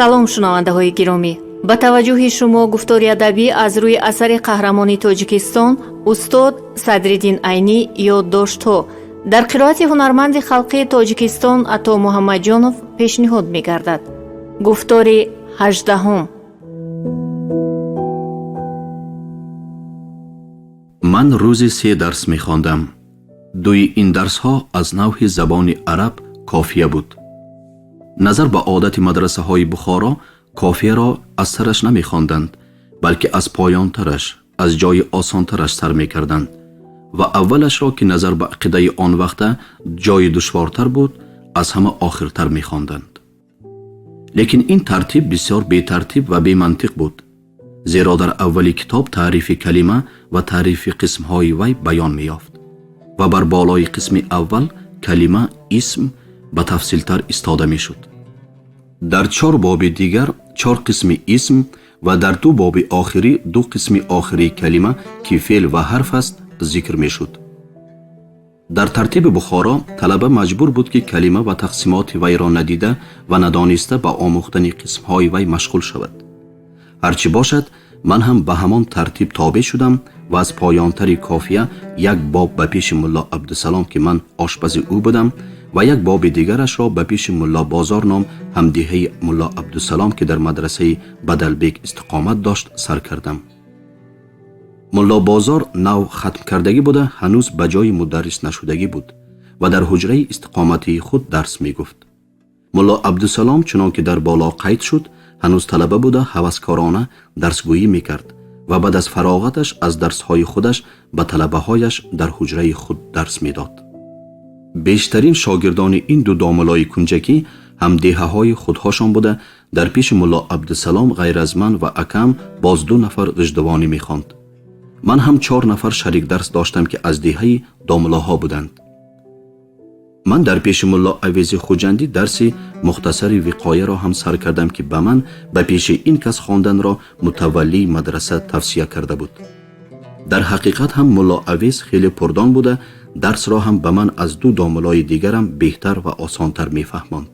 салом шунавандаҳои гиромӣ, ба таваҷҷӯҳи шумо гуфтори адабӣ аз рӯи асари қаҳрамони Тоҷикистон устод Садриддин Айнӣ ёддоштҳо дар қироати ҳунарманди халқии Тоҷикистон Ато Муҳаммадҷонов пешниҳод мегардад. гуфтори 18. ман рӯзи 3 дарс мехондам. дуи ин дарсҳо аз навъи забони араб кофия буд. назар ба одати мадрасаҳои Бухоро кофияро аз сараш намехонданд, балки аз поёнтараш, аз ҷои осонтараш сар мекарданд ва аввалашро ки назар ба ақидаи он вақта ҷои душвортар буд, аз ҳама охиртар мехонданд. лекин ин тартиб бисёр бетартиб ва бемантиқ буд, зеро дар аввали китоб таърифи калима ва таърифи қисмҳои вай баён меёфт ва бар болои қисми аввал калима исм ба тафсилтар истода мешуд. дар 4 боби дигар 4 қисми исм ва дар 2 боби охирӣ 2 қисми охирии калима ки феъл ва ҳарф аст зикр мешуд. дар тартиби Бухоро талаба маҷбур буд ки калима ва тақсимоти вайро надида ва надониста ба омӯхтани қисмҳои вай машғул шавад. ҳарчӣ бошад, ман ҳам ба ҳамон тартиб тобеъ шудам ва аз поёнтари кофия як боб ба пеши мулло Абдусалом ки ман ошпази ӯ будам ва як боби дигарашро ба пеши мулло Бозор ном ҳамдиҳаи мулло Абдусалом ки дар мадрасаи Бадалбек истиқомат дошт сар кардам. мулло Бозор нав хатм кардагӣ буда ҳанӯз ба ҷои мударрис нашудагӣ буд ва дар ҳуҷраи истиқоматии худ дарс мегуфт. мулло Абдусалом чунон ки дар боло қайд шуд, ҳанӯз талаба буда ҳаваскорона дарсгӯӣ мекард ва баъд аз фароғаташ аз дарсҳои худаш ба талабаҳояш дар ҳуҷраи худ дарс медод. бештарин шогирдони ин ду домулои кунҷакӣ ҳамдеҳаҳои худҳошон буда дар пеши мулло Абдусалом ғайр аз ман ва акам боз 2 нафар ғиҷдувонӣ мехонд. ман ҳам 4 нафар шарик дарс доштам ки аз деҳаи домулоҳо буданд. ман дар пеши мулло Авези Хуҷандӣ дарси мухтасари виқояро ҳам сар кардам ки ба ман ба пеши ин кас хонданро мутаваллии мадраса тавсия карда буд. дар ҳақиқат ҳам мулло Авез хеле пурдон буда дарсро ҳам ба ман аз 2 домулои дигарам беҳтар ва осонтар мефаҳмонд.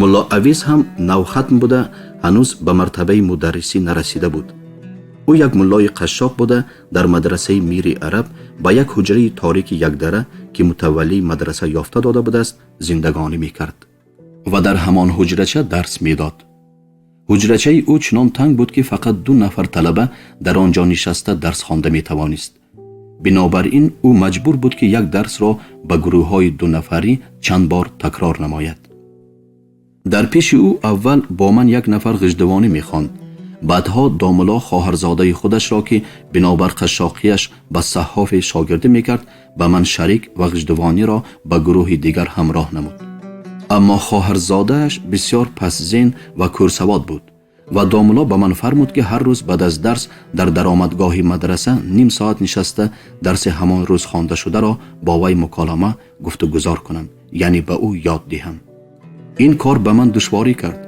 мулло Авез ҳам навхатм буда ҳанӯз ба мартабаи мударрисӣ нарасида буд. ӯ як муллои қашшоқ буда дар мадрасаи Мири Араб ба як ҳуҷраи торики якдара ки мутаваллии мадраса ёфта дода будааст зиндагонӣ мекард ва дар ҳамон ҳуҷрача дарс медод. ҳуҷрачаи ӯ чунон танг буд ки фақат 2 нафар талаба дар он ҷо нишаста дарс хонда метавонист. бинобар ин ӯ маҷбур буд ки як дарсро ба гурӯҳҳои 2 нафарӣ чанд бор такрор намояд. дар пеши ӯ аввал бо ман як нафар ғиҷдувонӣ мехонд. баъдҳо домуло хоҳарзодаи худашро ки бинобар қашшоқияш ба саҳҳофе шогирдӣ мекард, ба ман шарик ва ғиҷдувониро ба гурӯҳи дигар ҳамроҳ намуд. аммо хоҳарзодааш бисёр пасзен ва кӯрсавод буд ва домуло ба ман фармуд ки ҳар рӯз баъд аз дарс дар даромадгоҳи мадраса ним соат нишаста дарси ҳамон рӯз хондашударо бо вай муколама гуфтугузор кунам, яъне ба ӯ ёд диҳам. ин кор ба ман душворӣ кард,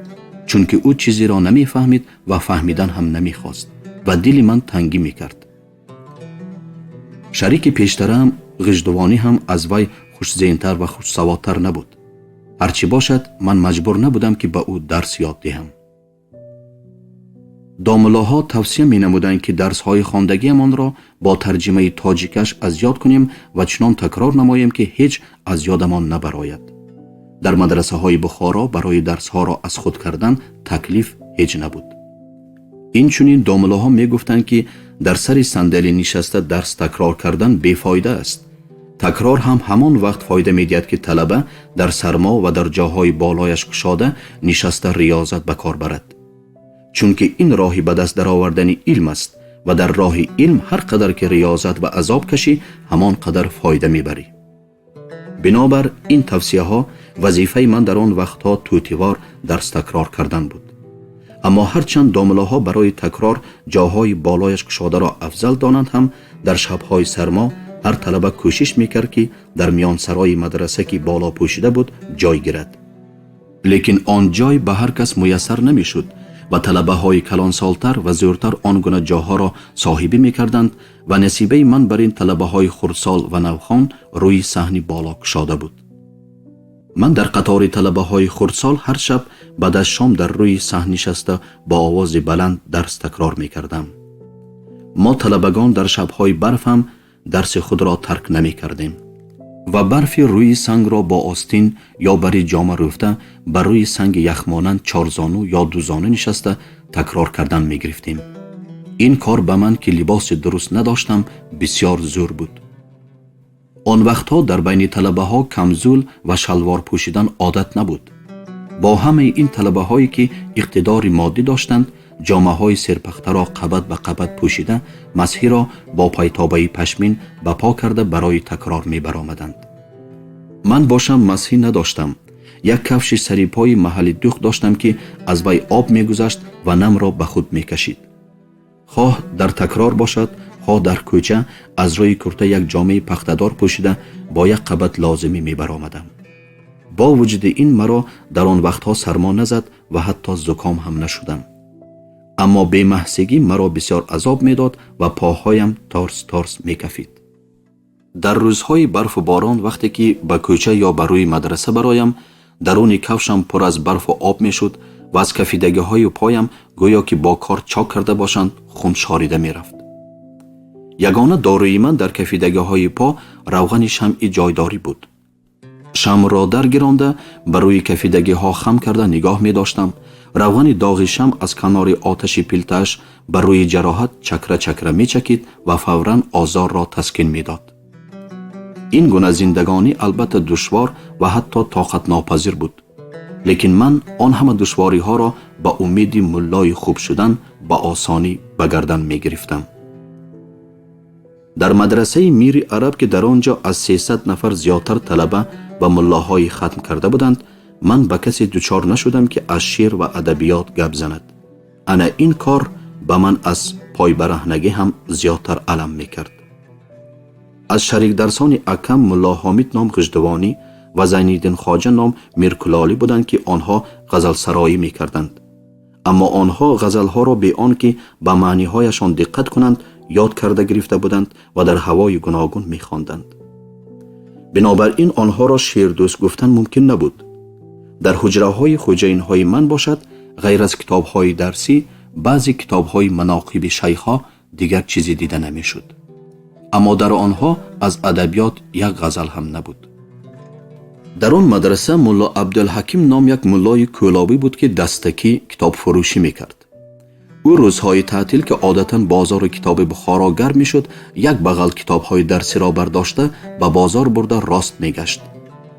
чунки ӯ чизеро намефаҳмид ва фаҳмидан ҳам намехост ва дили ман тангӣ мекард. шарики пештараам ғиҷдувонӣ ҳам аз вай хушзентар ва хушсаводтар набуд. ҳарчӣ бошад, ман маҷбур набудам ки ба ӯ дарс ёд диҳам. домулоҳо тавсия менамуданд ки дарсҳои хондагиамонро бо тарҷимаи тоҷикаш аз ёд кунем ва чунон такрор намоем ки ҳеҷ аз ёдамон набарояд. дар мадрасаҳои Бухоро барои дарсҳоро аз худ кардан таклиф ҳеҷ набуд. инчунин домулоҳо мегуфтанд ки дар сари сандалӣ нишаста дарс такрор кардан бефоида аст. такрор ҳам ҳамон вақт фоида медиҳад ки талаба дар сармо ва дар ҷоҳои болояш кушода нишаста риёзат ба кор барад. чунки ин роҳи ба даст даровардани илм аст ва дар роҳи илм ҳар қадар ки риёзат ва азоб кашӣ, ҳамон қадар фоида мебарӣ. бинобар ин тавсияҳо вазифаи ман дар он вақтҳо тӯтивор дарс такрор кардан буд. аммо ҳарчанд домулоҳо барои такрор ҷоҳои болояш кушодаро афзал донанд ҳам, дар шабҳои сармо ҳар талаба кӯшиш мекард ки дар миёнсарои мадраса ки боло пӯшида буд ҷой гирад. лекин он ҷой ба ҳар кас муяссар намешуд ва талабаҳои калонсолтар ва зӯртар он гуна ҷоҳҳоро соҳибӣ мекарданд ва насибаи ман бар ин талабаҳои хурдсол ва навхон рӯи саҳни боло кушода буд. ман дар қатори талабаҳои хурдсол ҳар шаб بعد از شام در روی صحن نشسته با آواز بلند درس تکرار می کردم. ما طلبگان در شبهای برف هم درس خود را ترک نمی کردیم و برف روی سنگ را با آستین یا بر جامه رفته بر روی سنگ یخمانند 4 زانو یا 2 زانو نشسته تکرار کردن می گرفتیم. این کار به من که لباس درست نداشتم بسیار زور بود. آن وقتها در بین طلبه ها کمزول و شلوار پوشیدن عادت نبود. با همه این طلبه هایی که اقتدار مادی داشتند، جامه های سرپخته را قبط به قبط پوشیده، مسحی را با پایتابه پشمین به پا کرده برای تکرار می برآمدند. من باشم مسحی نداشتم. یک کفش سری پای محل دوخت داشتم که از وی آب می گذشت و نم را به خود می کشید. خواه در تکرار باشد، خواه در کوچه، از روی کرته یک جامه پخته‌دار پوشیده با یک قبط لازمی می برآمدم. با وجود این مرا در آن وقتها سرما نزد و حتی زکام هم نشدم. اما به محضگی مرا بسیار عذاب می داد و پاهایم تارس تارس می کفید. در روزهای برف و باران وقتی که به کوچه یا به روی مدرسه برایم، درون کفشم پر از برف و آب می شد و از کفیدگی های پایم گویا که با کار چاک کرده باشند خون شاریده می رفت. یگانه داروی من در کفیدگی های پا روغن شمع جایداری بود. شمع را درگرانده بر روی کفیدگی ها خم کرده نگاه می داشتم. روغن داغ شمع از کنار آتش پیلتش بر روی جراحت چکره چکره می چکید و فوراً آزار را تسکین می داد. این گونه زندگانی البته دشوار و حتی طاقت ناپذیر بود. لیکن من آن همه دشواری ها را با امید ملای خوب شدن با آسانی به گردن می گرفتم. در مدرسه میر عرب که در آنجا از 300 نفر زیادتر طلبه و ملاهای ختم کرده بودند، من به کسی دچار نشدم که از شعر و ادبیات گپ زند. انا این کار به من از پای برهنگی هم زیادتر علم می کرد. از شریک درسان اکم ملا حامد نام غژدوانی و زینالدین خواجه نام میرکلالی بودند که آنها غزل سرایی می کردند. اما آنها غزلها را به آن که به معنی هایشان دقت کنند یاد کرده گرفته بودند و در هوای گوناگون می خواندند. بنابراین آنها را شعر دوست گفتن ممکن نبود. در حجره های خوجین های من باشد، غیر از کتاب های درسی، بعضی کتاب های مناقب شیخا دیگر چیزی دیده نمی شد. اما در آنها از ادبیات یک غزل هم نبود. در آن مدرسه ملا عبدالحکیم نام یک ملای کولابی بود که دستکی کتاب فروشی می کرد. او روزهای تعطیل که عادتاً بازار کتاب بخارا گرم می شد، یک بغل کتاب های درسی را برداشته به بازار برده راست می گشت.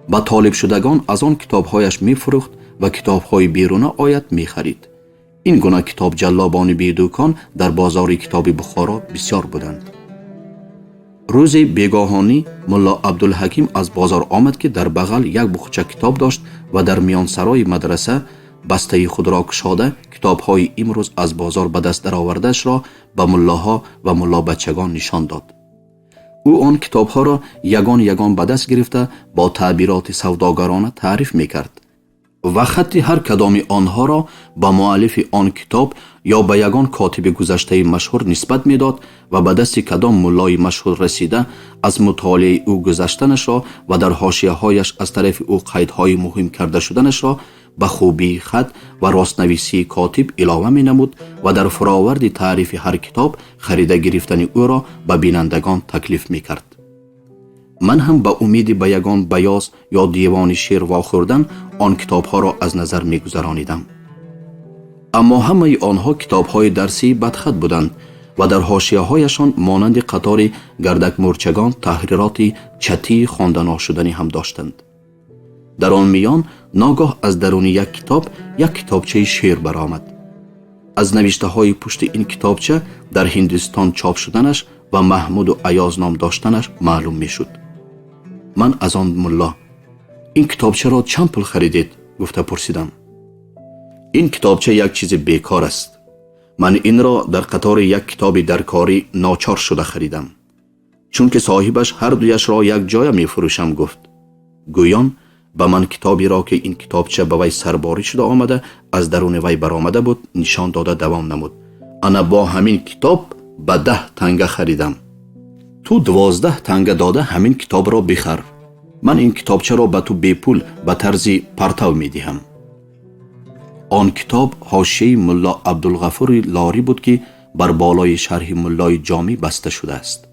با طالب شدگان از آن کتاب هایش می فروخت و کتاب های بیرون آیت می خرید. این گونه کتاب جلابان بی دکان در بازار کتاب بخارا بسیار بودند. روز بیگاهانی ملا عبدالحکیم از بازار آمد که در بغل یک بخچه کتاب داشت و در میان سرای مدرسه بسته خود را گشاده کتاب های امروز از بازار به دست درآورده‌اش را به ملاها و ملا بچگان نشان داد. او آن کتاب ها را یگان یگان به دست گرفته با تعبیرات سوداگرانه تعریف می کرد و خط هر کدام آنها را با مؤلف آن کتاب یا به یگان کاتب گذشته مشهور نسبت می داد و به دست کدام ملای مشهور رسیده از مطالعه او گذشتنش را و در حاشیه هایش از طرف او قیدهای مهم کرده شدنش را به خوبی خط و راستنویسی کاتب علاوه می نمود و در فراورد تعریف هر کتاب خریده گرفتن او را به بینندگان تکلیف می کرد. من هم به امید به یگان بیاض یا دیوان شعر واخوردن آن کتاب ها را از نظر می گذرانیدم. اما همه آنها کتاب های درسی بدخط بودند و در حاشیه هایشان مانند قطار گردک مورچگان تحریرات چتی خوانده ناشدنی هم داشتند. در آن میان ناگاه از درون یک کتابچه شعر برآمد. از نوشته های پشت این کتابچه در هندوستان چاپ شدنش و محمود و ایاز نام داشتنش معلوم می شد. من از آن ملا این کتابچه را چند پول خریدید؟ گفته پرسیدم. این کتابچه یک چیز بیکار است. من این را در قطار یک کتاب درکاری ناچار شده خریدم. چون که صاحبش هر دویش را یک جای می فروشم گفت. گویان به من کتابی را که این کتابچه به وی سرباری شده آمده از درون وی برآمده بود نشان داده دوام نمود. انا با همین کتاب به 10 تنگه خریدم. تو 12 تنگه داده همین کتاب را بخر. من این کتابچه را به تو بی پول به طرز پرتو می دهم. آن کتاب حاشیه ملا عبدالغفور لاری بود که بر بالای شرح ملای جامی بسته شده است.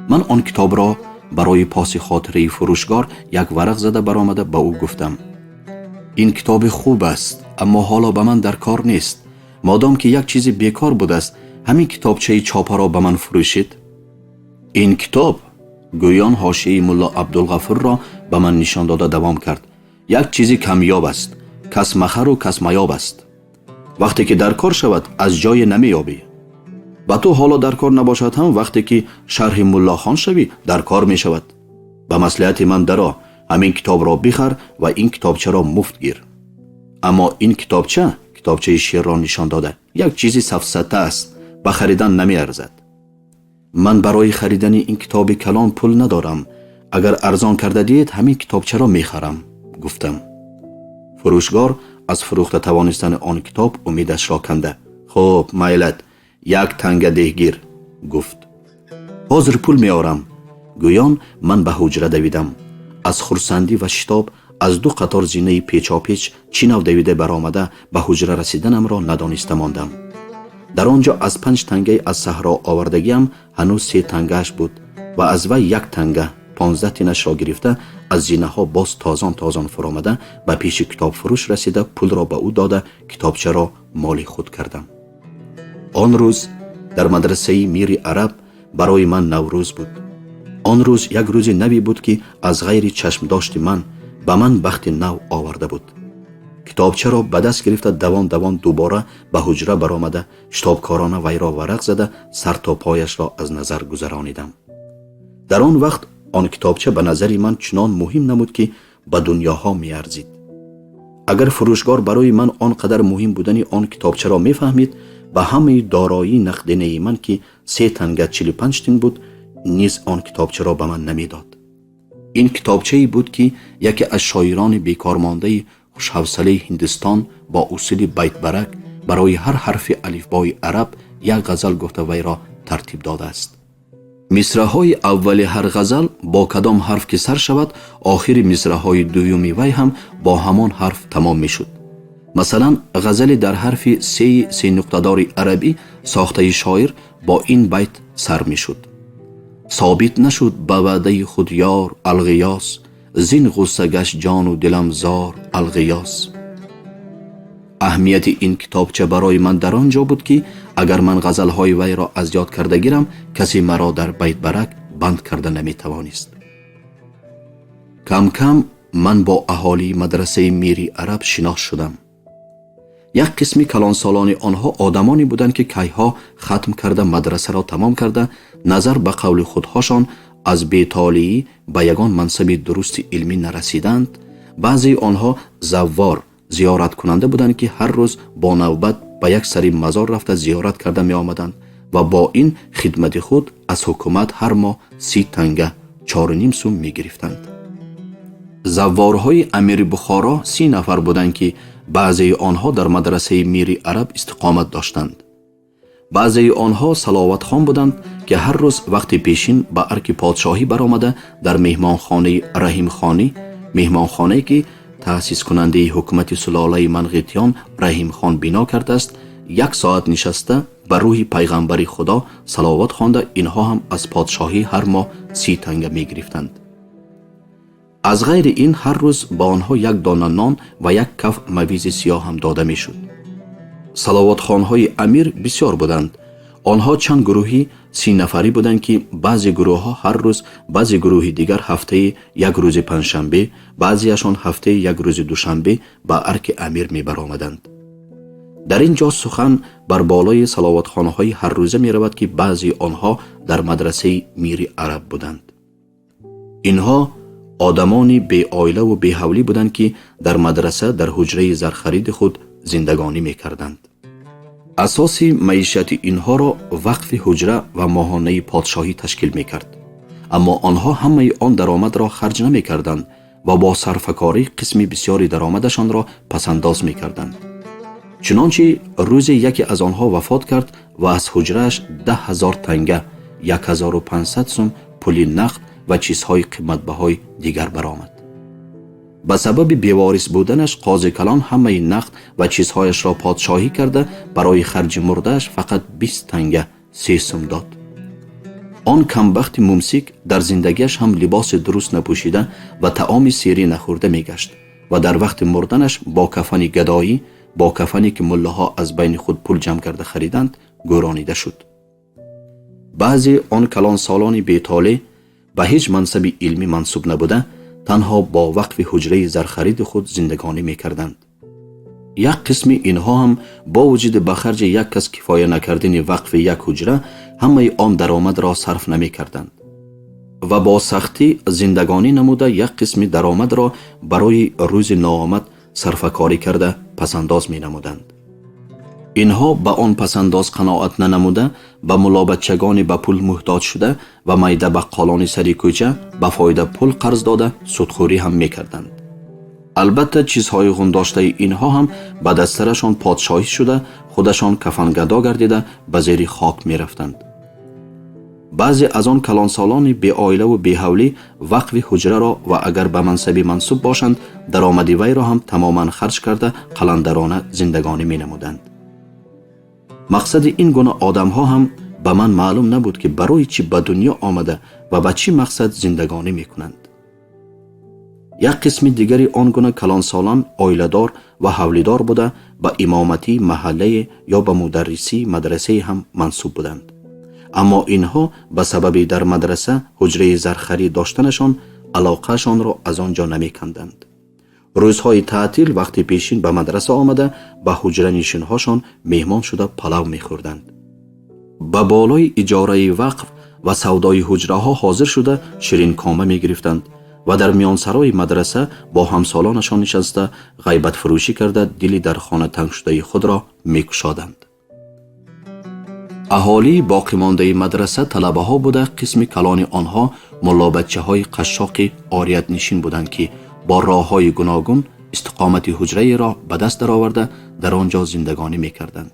من آن کتاب را برای پاس خاطره فروشگار یک ورق زده برآمده به او گفتم: این کتاب خوب است، اما حالا به من در کار نیست. مادام که یک چیزی بیکار بود است، همین کتابچه چاپه را به من فروشید. این کتاب، گویان حاشیه ملا عبدالغفور را به من نشان داده دوام کرد، یک چیزی کمیاب است، کس مخر و کس میاب است. وقتی که در کار شود از جای نمیابی. و تو حالا در کار نباشد هم وقتی که شرح ملا خان شوی در کار می شود. به مصلحت من درآ، همین کتاب را بخر و این کتابچه را مفت گیر. اما این کتابچه شعر را نشان داده یک چیزی سفسطه است، به خریدن نمی ارزد. من برای خریدن این کتاب کلان پول ندارم. اگر ارزان کرده دید همین کتابچه را می خرم، گفتم. فروشگار از فروخته توانستن آن کتاب امیدش را کنده: خب میلت، 1 تنگه دهگیر، گفت. حاضر پول می آورم. گویان من به حجره دویدم. از خرسندی و شتاب از 2 قطار زینه پیچاپیچ چینو دویده برآمده به حجره رسیدنم را ندانسته ماندم. در آنجا از 5 تنگه از صحرا آوردگیم هنوز 3 تنگهش بود و از وی 1 تنگه 15 تینش را گرفته از زینه ها باز تازان فرآمده به پیش کتاب فروش رسیده پول را به او داده کتابچه را مال خود کردم. آن روز در مدرسه میر عرب برای من نوروز بود. آن روز یک روز نوی بود که از غیر چشم داشت من به من بخت نو آورده بود. کتابچه را به دست گرفته دوان دوباره به حجره برآمده شتابکارانه وی را ورق زده سر تا پایش را از نظر گذرانیدم. در آن وقت آن کتابچه به نظر من چنان مهم نمود که به دنیاها می ارزید. اگر فروشگار برای من آنقدر مهم بودن آن کتابچه را می فهمید، به همه دارایی نقدینه من که 3 تنگه 45 تین بود نیز آن کتابچه را به من نمی داد. این کتابچه‌ای بود که یکی از شاعران بیکار مانده خوش‌حوصله هندوستان با اصول بیت برک برای هر حرف الفبای عرب یک غزل گفته وی را ترتیب داده است. مصرع‌های اول هر غزل با کدام حرف که سر شود، آخر مصرع‌های دومی وی هم با همان حرف تمام می شد. مثلا غزل در حرف 3 نقطه‌دار عربی ساخته شاعر با این بیت سر می شد: ثابت نشد به وعده خود یار الغیاس، زین غصه گشت جان و دلم زار الغیاس. اهمیت این کتابچه برای من در آنجا بود که اگر من غزلهای وی را از یاد کرده گیرم کسی مرا در بیت برک بند کرده نمی توانست. کم کم من با اهالی مدرسه میری عرب شناخت شدم. یک قسمی کلانسالان آنها آدمانی بودند که کیها ختم کرده مدرسه را تمام کرده نظر به قول خودهاشان از بی‌طالعی به یگان منصب درست علمی نرسیدند. بعضی آنها زوار زیارت کننده بودند که هر روز با نوبت به یک سری مزار رفته زیارت کرده می آمدند و با این خدمت خود از حکومت هر ماه 30 تنگه 4.5 سوم می گرفتند. زوارهای امیر بخارا 30 نفر بودند که بعضی آنها در مدرسه میری عرب استقامت داشتند. بعضی آنها سلاوت خان بودند که هر روز وقتی پیشین به ارک پادشاهی برآمده در مهمانخانه رحیم خانی، مهمانخانه که تأسیس کننده حکومت سلاله منقیتیان رحیم خان بنا کرده است، 1 ساعت نشسته بر روح پیغمبر خدا سلاوت خوانده اینها هم از پادشاهی هر ماه 30 تنگه می گرفتند. از غیر این هر روز با آنها 1 دانه نان و 1 کف مویز سیاه هم داده می شد. سلاوت خانهای امیر بسیار بودند. آنها چند گروهی 30 نفری بودند که بعضی گروه ها هر روز، بعضی گروه دیگر هفته 1 روز پنجشنبه، بعضیشان هفته 1 روز دوشنبه به ارک امیر می برآمدند. در اینجا سخن بر بالای سلاوت خانهای هر روزه می رود که بعضی آنها در مدرسه میری عرب بودند. اینها آدمانی بی عائله و بی حولی بودند که در مدرسه در حجره زرخرید خود زندگانی می کردند. اساسی معیشت اینها را وقف حجره و ماهانه پادشاهی تشکیل می کرد. اما آنها همه آن درآمد را خرج نمی کردند و با صرفه‌کاری قسمی بسیاری درآمدشان را پسنداز می کردند. چنانچه روزی یکی از آنها وفات کرد و از حجرهش 10,000 تنگه 1,500 سوم پول نقد و چیزهای قیمتبهای دیگر برآمد. به سبب بیوارث بودنش قاضی کلان همه نقد و چیزهایش را پادشاهی کرده برای خرج مردهش فقط 20 تنگه 3 سوم داد. آن کمبخت ممسک در زندگیش هم لباس درست نپوشیده و طعام سیری نخورده میگشت و در وقت مردنش با کفن گدایی، با کفنی که ملاها از بین خود پول جمع کرده خریدند، گرانیده شد. بعضی آن کلان سالان بی‌طالع به هیچ منصب علمی منصوب نبوده، تنها با وقف حجره زرخرید خود زندگانی میکردند. یک قسم اینها هم با وجود به خرج یک کس کفایه نکردن وقف یک حجره همه آن درآمد را صرف نمی کردند و با سختی زندگانی نموده یک قسم درآمد را برای روز ناآمد صرفه‌کاری کرده پسنداز می نمودند. اینها به آن پسنداز قناعت ننموده به ملابچگان به پول محتاج شده و میده بقالان سری کوچه به فایده پول قرض داده سودخوری هم می کردند. البته چیزهای غنداشته اینها هم به دسترشان پادشاهی شده خودشان کفنگدا گردیده به زیر خاک می رفتند. بعضی از آن کلانسالان بی آیله و بی حولی وقف حجره را و اگر به منصبی منصوب باشند درآمدی وی را هم تماما خرج کرده قلندرانه زندگانی می نمودند. مقصد این گونه آدم ها هم به من معلوم نبود که برای چی به دنیا آمده و به چی مقصد زندگانی می کنند. یک قسم دیگری آن گونه کلانسالان آیله‌دار و حولیدار بوده به امامتی محله یا به مدرسی مدرسه هم منصوب بودند. اما اینها به سبب در مدرسه حجره زرخری داشتنشان علاقهشان را از آنجا نمی کندند. روزهای تعطیل وقتی پیشین به مدرسه آمده به حجره نشینهاشان مهمان شده پلو می خوردند. به بالای اجاره وقف و سودای حجره ها حاضر شده شیرین کامه می گرفتند و در میان سرای مدرسه با همسالانشان نشسته غیبت فروشی کرده دلی در خانه تنگ شده خود را می کشادند. اهالی باقی مانده مدرسه طلبه ها بوده، قسم کلان آنها ملا بچه های قشاق عاریت نشین بودند که با راه های گوناگون استقامت حجره را به دست درآورده در آنجا زندگانی می کردند.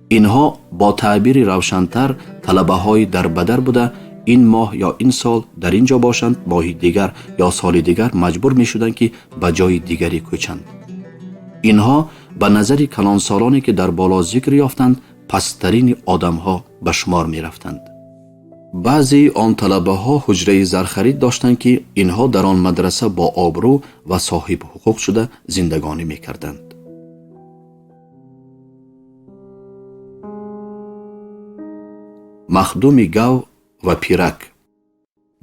اینها با تعبیر روشنتر طلبه های در بدر بوده، این ماه یا این سال در اینجا باشند، ماه دیگر یا سال دیگر مجبور می شدند که به جای دیگری کوچند. اینها به نظر کلان سالانی که در بالا ذکر یافتند پسترین آدم ها به شمار می رفتند. بعضی آن طلبه ها حجره زرخرید داشتند که اینها در آن مدرسه با آبرو و صاحب حقوق شده زندگانی می کردند. مخدوم گو و پیرک.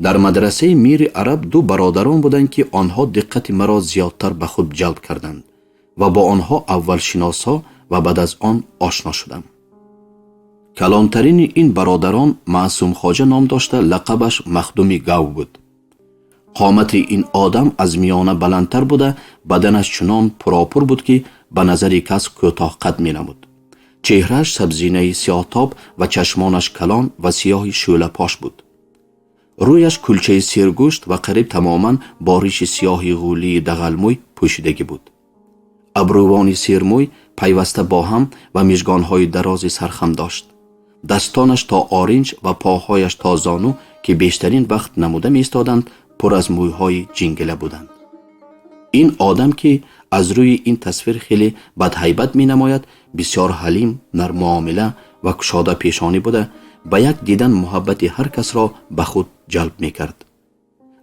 در مدرسه میر عرب دو برادران بودند که آنها دقت مرا زیادتر به خود جلب کردند و با آنها اول شناسا و بعد از آن آشنا شدم. کلانترین این برادران معصوم خواجه نام داشته، لقبش مخدوم گو بود. قامت این آدم از میانه بلندتر بوده، بدنش چنان پراپر بود که به نظر کس کوتاه قد می نمود. چهرهش سبزینه سیاه‌تاب و چشمانش کلان و سیاه شعله پاش بود. رویش کلچه سیرگوشت و قریب تماما با ریش سیاه غولی دغلموی پوشیدگی بود. ابروان سیرموی پیوسته با هم و میزگانهای دراز سرخم داشت. دستانش تا آرنج و پاهایش تا زانو که بیشترین وقت نموده می ایستادند پر از مویهای جنگله بودند. این آدم که از روی این تصویر خیلی بدهیبت می نماید، بسیار حلیم، نرم معامله و کشاده پیشانی بوده، به یک دیدن محبت هر کس را به خود جلب می کرد.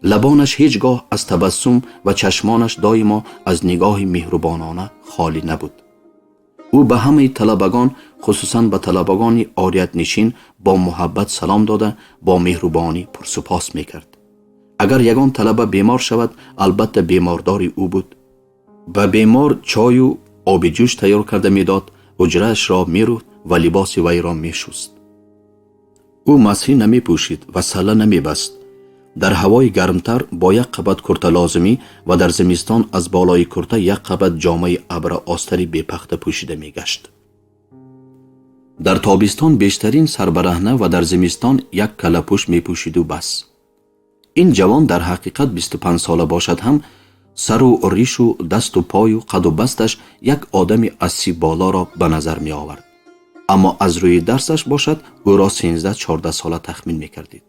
لبانش هیچگاه از تبسم و چشمانش دائما از نگاه مهربانانه خالی نبود. او به همه طلبگان، خصوصاً به طلبگان عاریت نشین، با محبت سلام داده با مهربانی پرسپاس می کرد. اگر یگان طلبه بیمار شود، البته بیمارداری او بود. به بیمار چای و آب جوش تیار کرده می داد، حجره‌اش را می روخت و لباس وی را می شست. او مسحی نمی پوشید و سله نمی بست. در هوای گرمتر با یک قبط کرته لازمی و در زمستان از بالای کرته یک قبط جامه ابر آستری بیپخته پوشیده می گشت. در تابستان بیشترین سربرهنه و در زمستان یک کله‌پوش می پوشید و بس. این جوان در حقیقت 25 ساله باشد هم سر و ریش و دست و پای و قد و بستش یک آدم 80 بالا را به نظر می آورد. اما از روی درسش باشد او را 13-14 ساله تخمین می کردید.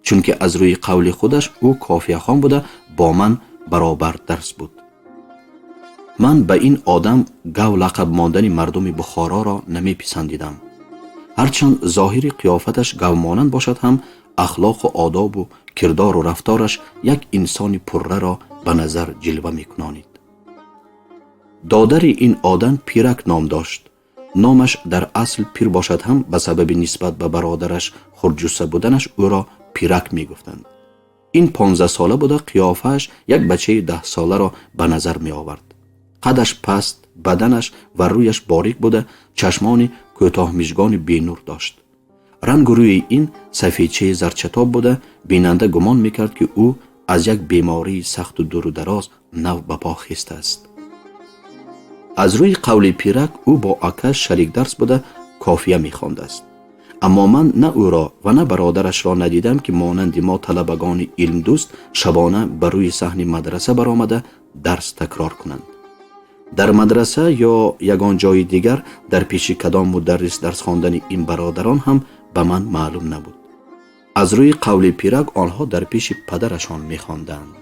چون که از روی قول خودش او کافیه خان بوده، با من برابر درس بود. من به این آدم گو لقب ماندن مردم بخارا را نمی پسندیدم. هرچند ظاهری قیافتش گو مانند باشد هم اخلاق و آداب و کردار و رفتارش یک انسان پره را به نظر جلوه می کنانید. دادر این آدم پیرک نام داشت. نامش در اصل پیر باشد هم به سبب نسبت به برادرش خردجوسه بودنش او را پیرک می گفتند. این 15 ساله بوده، قیافهش یک بچه 10 ساله را به نظر می آورد. قدش پست، بدنش و رویش باریک بوده، چشمان کوتاه مژگان بینور داشت. رنگ روی این سفیدچه زرچتاب بوده، بیننده گمان میکرد که او از یک بیماری سخت و دور و دراز نو به پا خیسته است. از روی قول پیرک او با اکش شریک درس بوده، کافیه میخوانده است. اما من نه او را و نه برادرش را ندیدم که مانند ما طلبگان علم دوست شبانه بر روی صحن مدرسه برآمده درس تکرار کنند. در مدرسه یا یگان جای دیگر در پیش کدام مدرس درس خواندن این برادران هم به من معلوم نبود. از روی قول پیرک آنها در پیش پدرشان می‌خواندند.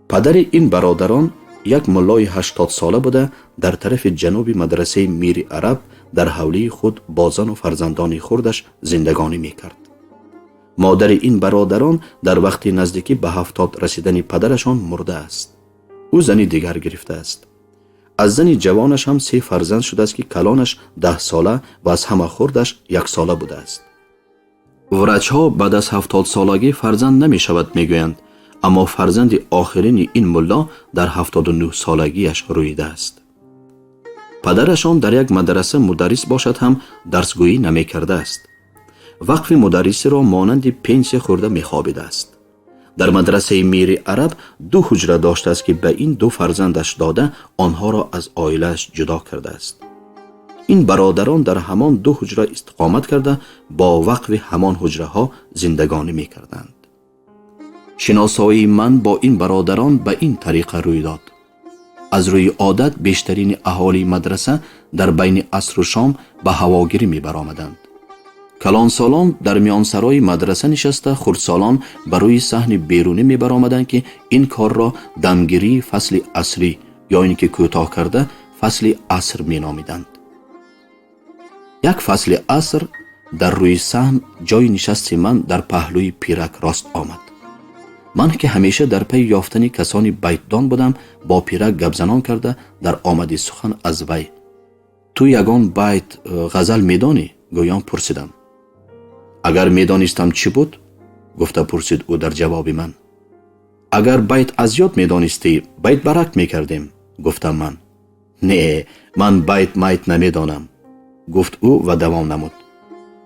پدر این برادران یک ملای 80 ساله بوده، در طرف جنوب مدرسه میر عرب در حولی خود با زن و فرزندان خردش زندگانی می‌کرد. مادر این برادران در وقت نزدیکی به 70 رسیدن پدرشان مرده است. او زنی دیگر گرفته است. از زنی جوانش هم 3 فرزند شده است که کلانش 10 ساله و از همه خردش 1 ساله بوده است. ورچها بعد از 70 سالگی فرزند نمی شود می گویند، اما فرزند آخرین این ملا در 79 سالگیش رویده است. پدرشان در یک مدرسه مدرس باشد هم درسگویی نمی کرده است. وقف مدرسی را مانند پنسه خورده می خوابیده است. در مدرسه میر عرب 2 حجره داشته است که به این 2 فرزندش داده آنها را از عائله‌اش جدا کرده است. این برادران در همان 2 حجره استقامت کرده با وقف همان حجره ها زندگانی می کردند. شناسایی من با این برادران به این طریقه روی داد. از روی عادت بیشترین اهالی مدرسه در بین عصر و شام به هواگیری می برآمدند. کلان سالان در میان سرای مدرسه نشسته خردسالان بر روی صحن بیرونی می برآمدند که این کار را دمگیری فصل عصری یا اینکه کوتاه کرده فصل عصر می نامیدند. یک فصل عصر در روی صحن جای نشست من در پهلوی پیرک راست آمد. من که همیشه در پی یافتن کسانی بیتدان بودم با پیرک گپ زنان کرده در آمد سخن از وی تو یگان بیت غزل میدانی؟ گویان پرسیدم. اگر میدانستم چی بود؟ گفته پرسید او در جواب من. اگر بیت از یاد میدانستی بیت برک میکردیم. گفتم من. نه من بیت میت نمیدانم. گفت او و دوام نمود.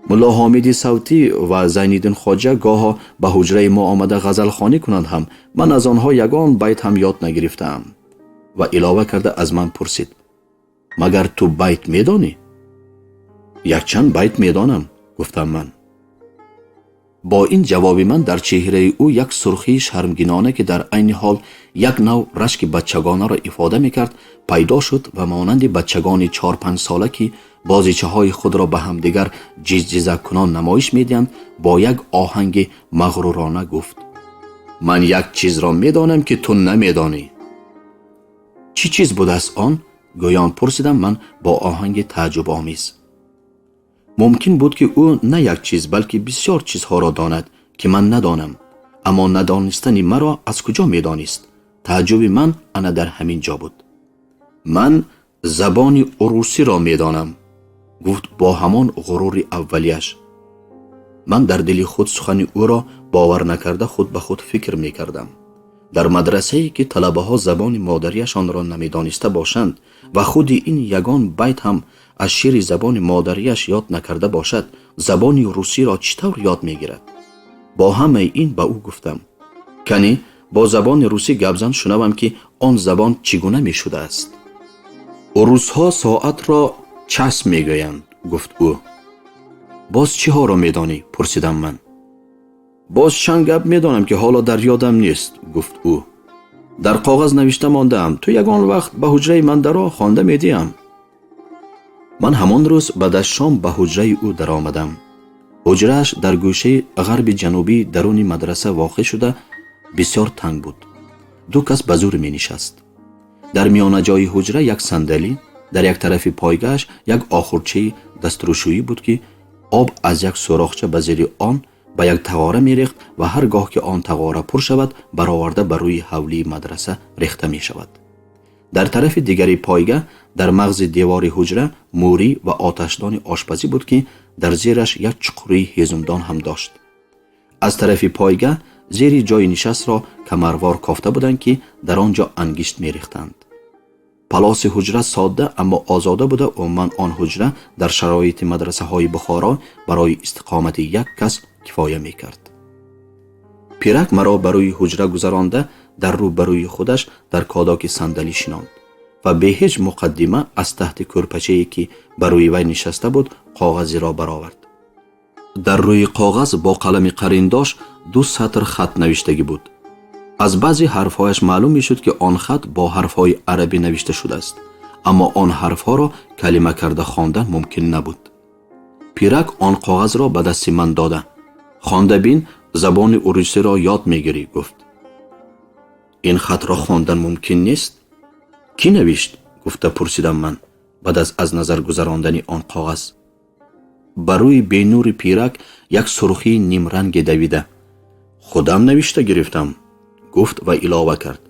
ملا حامد صوتی و زینالدین خواجه گاها به حجره ما آمده غزل خوانی کنند هم من از آنها یگان بیت هم یاد نگرفتم. و علاوه کرده از من پرسید مگر تو بیت میدانی؟ یک چند بیت میدانم. گفتم من. با این جواب من در چهره او یک سرخی شرمگینانه که در عین حال یک نوع رشک بچگانه را افاده میکرد پیدا شد و مانند بچگان 4-5 ساله که بازیچه های خود را به همدیگر جیزجیزه کنان نمایش میدهند با یک آهنگ مغرورانه گفت من یک چیز را میدانم که تو نمیدانی. چی چیز بود است آن؟ گویان پرسیدم من با آهنگ تعجب آمیز. ممکن بود که او نه یک چیز بلکه بسیار چیزها را داند که من ندانم، اما ندانستن مرا از کجا میدانست؟ تعجب من انا در همین جا بود. من زبان روسی را میدانم، گفت با همان غرور اولیش. من در دل خود سخن او را باور نکرده خود به خود فکر میکردم. در مدرسه‌ای که طلبه ها زبان مادریشان را نمیدانسته باشند و خود این یگان بیت هم از شعر زبان مادریش یاد نکرده باشد، زبان روسی را چطور یاد میگیرد؟ با همه این به او گفتم کنی با زبان روسی گپزن شنوم که آن زبان چگونه میشده است. روس‌ها ساعت را چس میگویند، گفت او. باز چی ها را میدانی؟ پرسیدم من. باز چند گپ میدانم که حالا در یادم نیست، گفت او. در کاغذ نوشته ماندم، تو یگان وقت به حجره من درآ خوانده میدیم. من همان روز بعد از شام به حجره او در آمدم. حجره‌اش در گوشه غرب جنوبی درون مدرسه واقع شده بسیار تنگ بود. ду кас ба зур менишаст. дар миёнаҷои ҳуҷра як сандалӣ, дар як тарафи пойгааш як охурчаи дастрӯшӯӣ буд ки об аз як сурохча ба зери он ба як тағора мерехт ва ҳар гоҳ ки он тағора пур шавад бароварда ба рӯи ҳавлии мадраса рехта мешавад. дар тарафи дигари пойга дар мағзи девори ҳуҷра мӯрӣ ва оташдони ошпазӣ буд ки дар зераш як чуқурии ҳезумдон ҳам дошт. аз тарафи пойга зери ҷои нишастро камарвор кофта буданд ки дар он ҷо ангишт мерехтанд. палоси ҳуҷра содда аммо озода буда умуман он ҳуҷра дар шароити мадрасаҳои Бухоро барои истиқомати як кас кифоя мекард. пирак маро ба рӯи ҳуҷра гузаронда дар рӯ ба рӯи худаш дар кодоки сандалӣ шинонд ва бе ҳеҷ муқаддима аз таҳти кӯрпачае ки ба рӯи вай нишаста буд коғазеро баровард. дар рӯи коғаз бо қалами қариндош 2 сатр хат навиштагӣ буд. аз баъзи ҳарфҳояш маълум мешуд ки он хат бо ҳарфҳои арабӣ навишта шудааст, аммо он ҳарфҳоро калима карда хондан мумкин набуд. пирак он коғазро ба дасти ман дода, хонда бин, забони урусиро ёд мегирӣ, гуфт. ин хатро хондан мумкин нест? кӣ навишт? гуфта пурсидам ман баъд аз назар гузарондани он коғаз. ба рӯи бенури пирак як сурхии нимранге давида, худам навишта гирифтам, гуфт ва илова кард.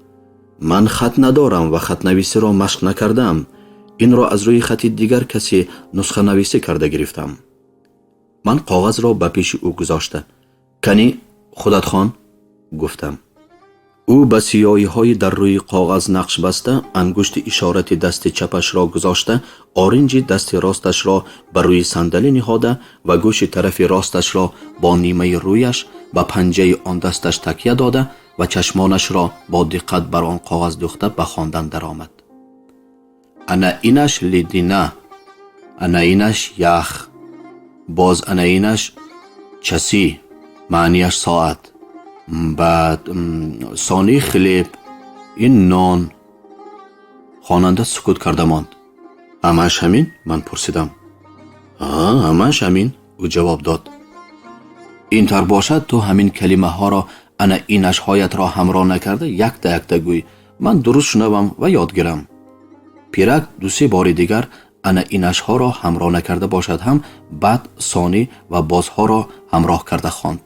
ман хат надорам ва хатнависиро машқ накардам. инро аз рӯи хати дигар касе нусханависӣ карда гирифтам. ман коғазро ба пеши ӯ гузошта, канӣ худат хон, гуфтам. ӯ ба сиёҳиҳои дар рӯи коғаз нақш баста, ангушти ишорати дасти чапашро гузошта, оринҷи дасти росташро ба рӯи сандалӣ ниҳода ва гӯши тарафи росташро бо нимаи рӯяш ба панҷаи он дасташ такя дода ва чашмонашро бо диққат бар он коғаз духта ба хондан даромад. ана инаш лидина, ана инаш ях, боз ана инаш часӣ, маънияш соат, баъд сони хлеб, ин нон. хонанда сукут карда монд. ҳамааш ҳамин? ман пурсидам. ҳамааш ҳамин, ӯ ҷавоб дод. интар бошад ту ҳамин калимаҳоро ана инашҳоятро ҳамроҳ накарда якта якта гӯй, ман дуруст шунавам ва ёд гирам. пирак 2-3 бори дигар ана инашҳоро ҳамроҳ накарда бошад ҳам баъд сони ва бозҳоро ҳамроҳ карда хонд.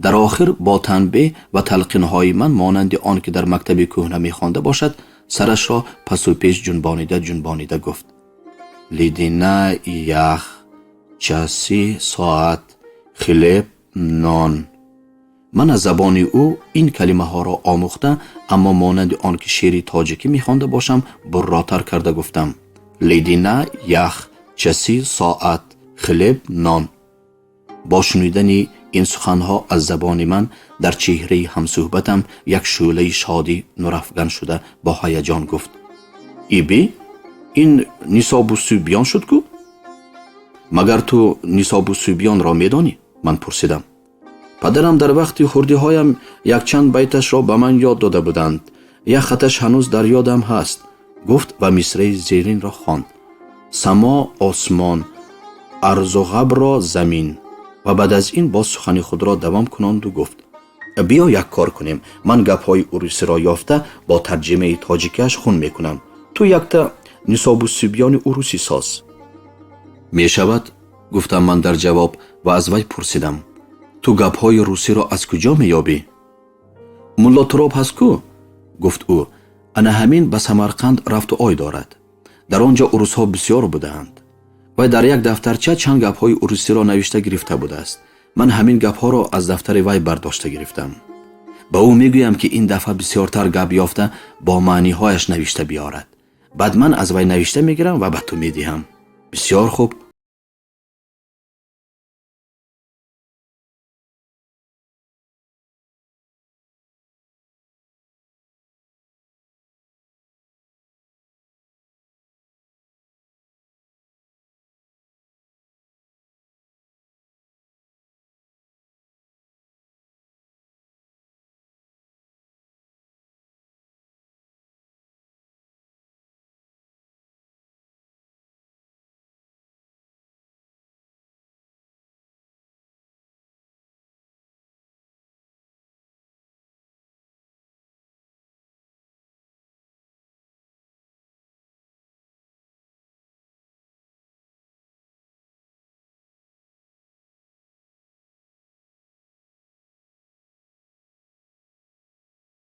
дар охир бо танбеҳ ва талқинҳои ман монанди он ки дар мактаби кӯҳна мехонда бошад, сарашро пасу пеш ҷунбонида гуфт. лидина ях, часи соат, хлеб нон. ман аз забони ӯ ин калимаҳоро омӯхта, аммо монанди он ки шеъри тоҷикӣ мехонда бошам, бурротар карда гуфтам. лидина ях, часи соат, хлеб нон. бо шунидани ин суханҳо аз забони ман дар чеҳраи ҳамсӯҳбатам як шӯълаи шодӣ нурафган шуда бо ҳаяҷон гуфт. иби, ин нисобу сӯбиён шуд кӯ? магар ту нисобу сӯбиёнро медонӣ? ман пурсидам. падарам дар вақти хурдиҳоям якчанд байташро ба ман ёд дода буданд. як хаташ ҳанӯз дар ёдам ҳаст, гуфт ва мисраи зеринро хонд. само осмон, арзу ғабро замин. ва баъд аз ин боз сухани худро давом кунонду гуфт. биё як кор кунем, ман гапҳои урусиро ёфта бо тарҷимаи тоҷикиаш хун мекунам. ту якта нисобу сӯбиёни урусӣ соз. мешавад, гуфтам ман дар ҷавоб ва аз вай пурсидам. ту гапҳои русиро аз куҷо меёбӣ? мулло туроб ҳаст кӯ? гуфт ӯ. ана ҳамин ба Самарқанд рафту ой дорад. дар он ҷо урусҳо бисёр будаанд. вай дар як дафтарча чанд гапҳои урусиро навишта гирифта будааст. ман ҳамин гапҳоро аз дафтари вай бардошта гирифтам. ба ӯ мегӯям ки ин дафъа бисёртар гап ёфта бо маъниҳояш навишта биёрад. баъд ман аз вай навишта мегирам ва ба ту медиҳам. бисёр хуб.